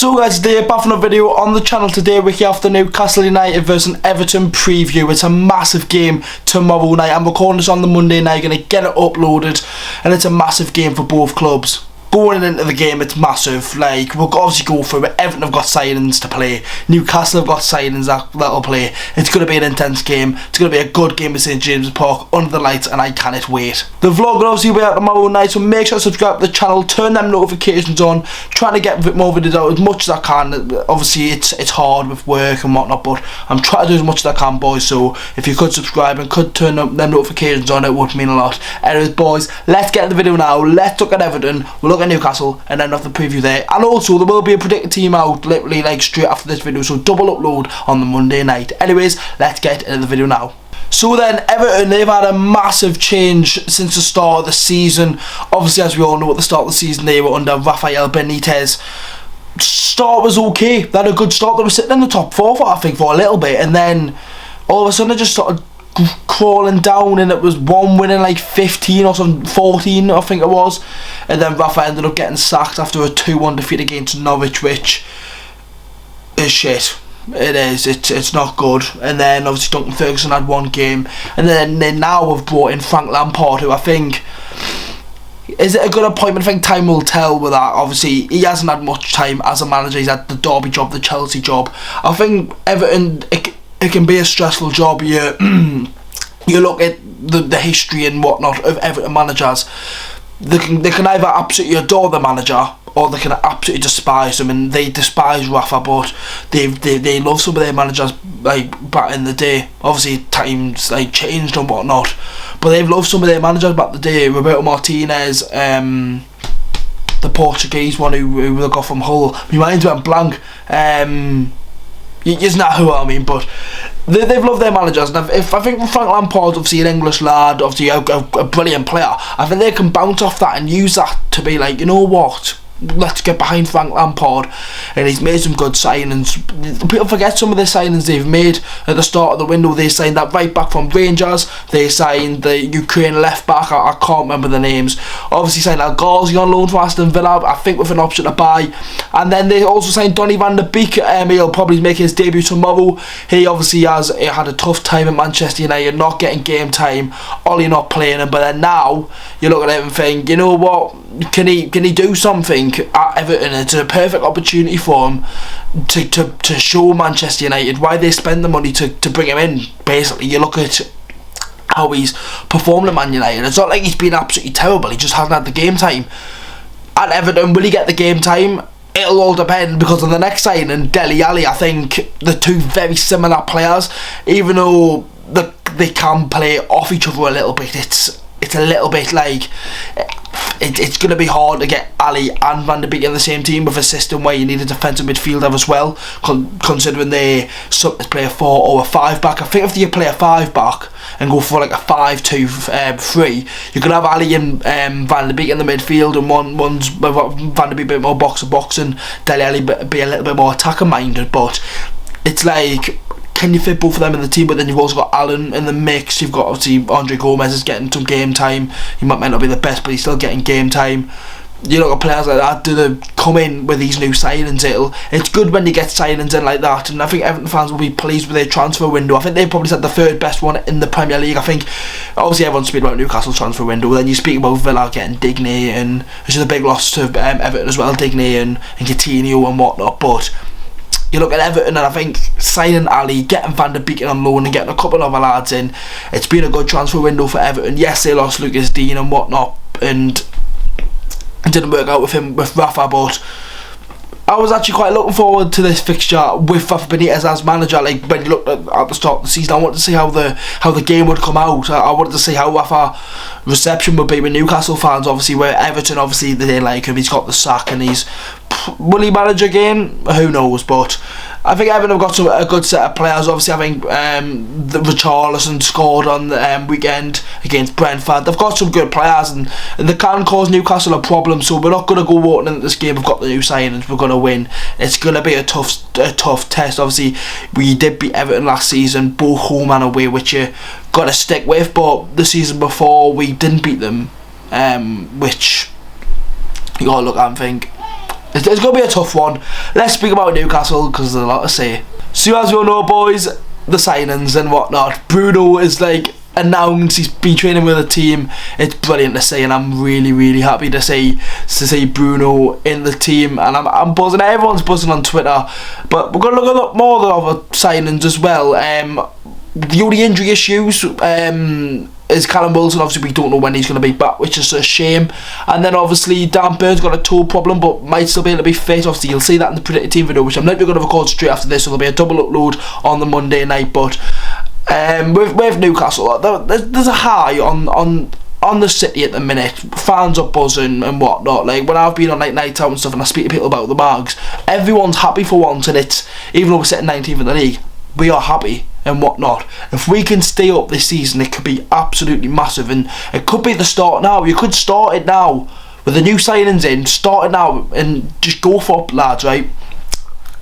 So guys, today back from a video on the channel. Today we have the Newcastle United versus Everton preview. It's a massive game tomorrow night. I'm recording this on the Monday night, going to get it uploaded, and it's a massive game for both clubs. Going into the game, it's massive. Like, we'll obviously go through it. Everton have got signings to play. Newcastle have got signings that'll play. It's going to be an intense game. It's going to be a good game at St James's Park under the lights, and I cannot wait. The vlog will obviously be out tomorrow night, so make sure to subscribe to the channel, turn them notifications on, trying to get a bit more videos out as much as I can. Obviously, it's hard with work and whatnot, but I'm trying to do as much as I can, boys. So if you could subscribe and could turn up them notifications on, it would mean a lot. Anyways, boys, let's get into the video now. Let's look at Everton. We'll look at Newcastle and then have the preview there, and also there will be a predicted team out literally like straight after this video, so double upload on the Monday night. Anyways, let's get into the video now. So then, Everton, they've had a massive change since the start of the season. Obviously, as we all know, at the start of the season they were under Rafael Benitez. Start was okay, they had a good start, they were sitting in the top 4 I think for a little bit, and then all of a sudden they just started crawling down, and it was one winning like 15 or something, 14 I think it was, and then Rafa ended up getting sacked after a 2-1 defeat against Norwich, which is shit. It is, it's not good. And then obviously Duncan Ferguson had one game, and then they now have brought in Frank Lampard, who I think, is it a good appointment? I think time will tell with that. Obviously he hasn't had much time as a manager. He's had the Derby job, the Chelsea job. I think Everton, it can be a stressful job. You look at the history and whatnot of Everton managers. They can either absolutely adore the manager, or they can absolutely despise them, and they despise Rafa, but they love some of their managers like back in the day. Obviously times like changed and whatnot, but they've loved some of their managers back in the day. Roberto Martinez, the Portuguese one who they got from Hull. My mind's went blank. Isn't that who I mean? But they've loved their managers, and I think Frank Lampard's obviously an English lad, obviously a brilliant player. I think they can bounce off that and use that to be like, you know what, let's get behind Frank Lampard, and he's made some good signings. People forget some of the signings they've made at the start of the window. They signed that right back from Rangers, they signed the Ukraine left back, I can't remember the names, obviously signed El Ghazi on loan from Aston Villa, I think with an option to buy, and then they also signed Donny van der Beek. He'll probably make his debut tomorrow. He obviously has had a tough time at Manchester United, not getting game time, Ollie not playing him, but then now you look at him and think, you know what, can he do something at Everton? It's a perfect opportunity for him to show Manchester United why they spend the money to bring him in. Basically, you look at how he's performed at Man United, it's not like he's been absolutely terrible, he just hasn't had the game time. At Everton, will he get the game time? It'll all depend, because on the next signing, Dele Alli, I think the two very similar players, even though they can play off each other a little bit, it's a little bit like it's going to be hard to get Ali and Van der Beek in the same team with a system where you need a defensive midfielder as well, considering they sometimes play a 4 or a 5 back. I think if you play a 5 back and go for like a 5-2-3, you can have Ali and Van der Beek in the midfield, and one's Van der Beek a bit more box to box and Dele Alli be a little bit more attacker minded. But it's like, can you fit both of them in the team? But then you've also got Allen in the mix. You've got obviously Andre Gomez is getting some game time. He might not be the best, but he's still getting game time. You look at players like that, do they come in with these new signings? It's good when you get signings in like that, and I think Everton fans will be pleased with their transfer window. I think they've probably said the third best one in the Premier League. I think obviously everyone's speaking about Newcastle's transfer window, then you speak about Villa getting Digne, and which is a big loss to Everton as well, Digne and Coutinho and whatnot. But you look at Everton, and I think signing Ali, getting Van der Beek on loan, and getting a couple of other lads in, it's been a good transfer window for Everton. Yes, they lost Lucas Dean and whatnot, and it didn't work out with Rafa, but I was actually quite looking forward to this fixture with Rafa Benitez as manager. Like, when you looked at the start of the season, I wanted to see how the game would come out. I wanted to see how Rafa reception would be with Newcastle fans. Obviously, where Everton, obviously they didn't like him. He's got the sack, and will he manage again? Who knows? But I think Everton have got a good set of players. Obviously, I think the Richarlison scored on the weekend against Brentford. They've got some good players, and they can cause Newcastle a problem. So we're not going to go walking into this game. We've got the new signings. We're going to win. It's going to be a tough test. Obviously, we did beat Everton last season, both home and away, which you got to stick with. But the season before, we didn't beat them, which you got to look at and think, It's going to be a tough one. Let's speak about Newcastle because there's a lot to say. So as you all know, boys, the signings and whatnot. Bruno is like announced, he's been training with the team. It's brilliant to see, and I'm really happy to see Bruno in the team, and I'm buzzing. Everyone's buzzing on Twitter, but we're going to look at a lot more of the other signings as well. The only injury issues is Callum Wilson. Obviously we don't know when he's going to be back, which is a shame. And then obviously Dan Burn's got a toe problem but might still be able to be fit. Obviously you'll see that in the predicted team video, which I'm likely going to record straight after this, so there'll be a double upload on the Monday night. But with Newcastle, there's a high on the city at the minute. Fans are buzzing and whatnot. Like when I've been on like night out and stuff and I speak to people about the Mags, everyone's happy for once, and it's, even though we're sitting 19th in the league, we are happy and whatnot. If we can stay up this season, it could be absolutely massive, and it could be the start now. You could start it now with the new signings in, start it now and just go for it, lads, right?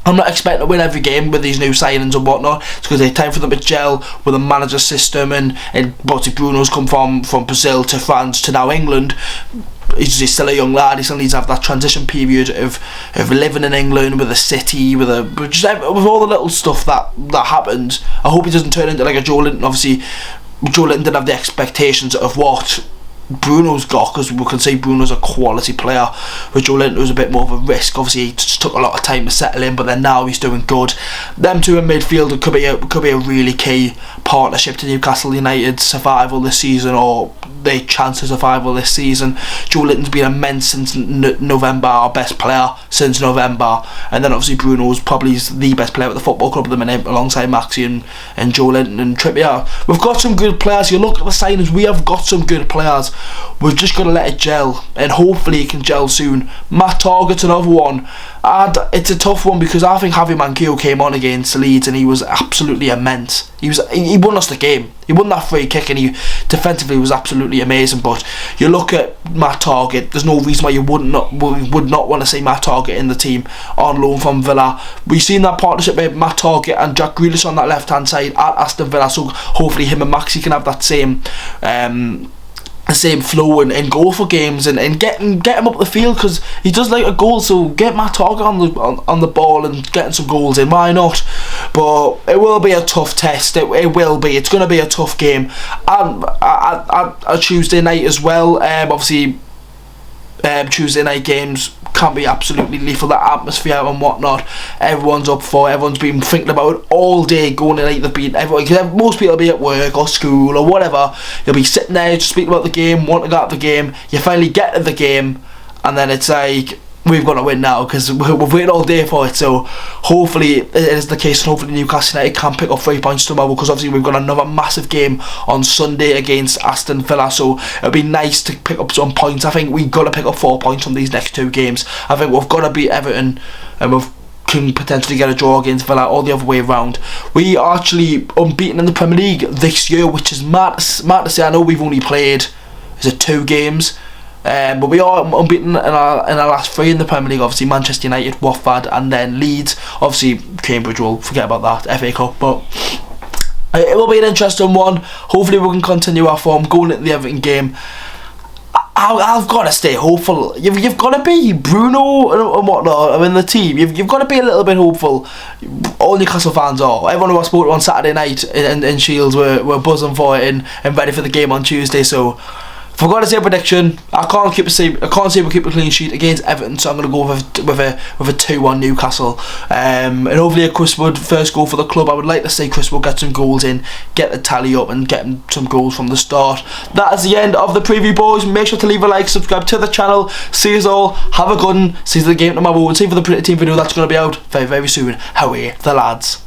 I'm not expecting to win every game with these new signings and whatnot. It's because it's time for them to gel with a manager system, and obviously Bruno's come from Brazil to France to now England. He's still a young lad. He still needs to have that transition period of living in England with a city, with all the little stuff that happens. I hope he doesn't turn into like a Joe Linton. Obviously Joe Linton didn't have the expectations of what Bruno's got, because we can see Bruno's a quality player, but Joe Linton was a bit more of a risk. Obviously he just took a lot of time to settle in, but then now he's doing good. Them two in midfield could be a really key partnership to Newcastle United's survival this season, or their chance of survival this season. Joe Linton's been immense since November, our best player since November, and then obviously Bruno's probably the best player at the football club at the minute, alongside Maxi and Joe Linton and Trippier. We've got some good players. You look at the signings, we have got some good players. We've just got to let it gel, and hopefully it can gel soon. Matt Targett's another one, and it's a tough one because I think Javi Manquillo came on against Leeds and he was absolutely immense. He won us the game. He won that free kick, and he defensively was absolutely amazing. But you look at Matt Targett, there's no reason why you would not want to see Matt Targett in the team on loan from Villa. We've seen that partnership with Matt Targett and Jack Grealish on that left hand side at Aston Villa, so hopefully him and Maxi can have that same flow and go for games and get him up the field, because he does like a goal. So get Matt Targett on the ball and getting some goals in, why not? But it will be a tough test. It will be. It's going to be a tough game. And a Tuesday night as well. Obviously Tuesday night games can be absolutely lethal. That atmosphere and whatnot, everyone's up for it. Everyone's been thinking about it all day, going to like most people will be at work or school or whatever. You'll be sitting there just speaking about the game, wanting to get at the game. You finally get to the game, and then it's like, we've got to win now because we've waited all day for it. So hopefully it is the case, and hopefully Newcastle United can pick up 3 points tomorrow, because obviously we've got another massive game on Sunday against Aston Villa, so it'll be nice to pick up some points. I think we've got to pick up 4 points from these next 2 games. I think we've got to beat Everton, and we've can potentially get a draw against Villa, or the other way around. We are actually unbeaten in the Premier League this year, which is mad to say. I know we've only played 2 games, but we are unbeaten in our last 3 in the Premier League. Obviously Manchester United, Watford and then Leeds. Obviously Cambridge, we'll forget about that, FA Cup, but it will be an interesting one. Hopefully we can continue our form going into the Everton game. I've got to stay hopeful. You've got to be. Bruno and whatnot are in the team. You've got to be a little bit hopeful. All Newcastle fans are. Everyone who I spoke to on Saturday night in Shields were buzzing for it and ready for the game on Tuesday. So if I've got to say a prediction, I can't say we'll keep a clean sheet against Everton, so I'm going to go with a 2-1 Newcastle. And hopefully a Chris Wood first goal for the club. I would like to see Chris Wood get some goals in, get the tally up and get some goals from the start. That is the end of the preview, boys. Make sure to leave a like, subscribe to the channel. See you all, have a good one. See you the game tomorrow. We'll see you for the team video that's going to be out very, very soon. How are the lads?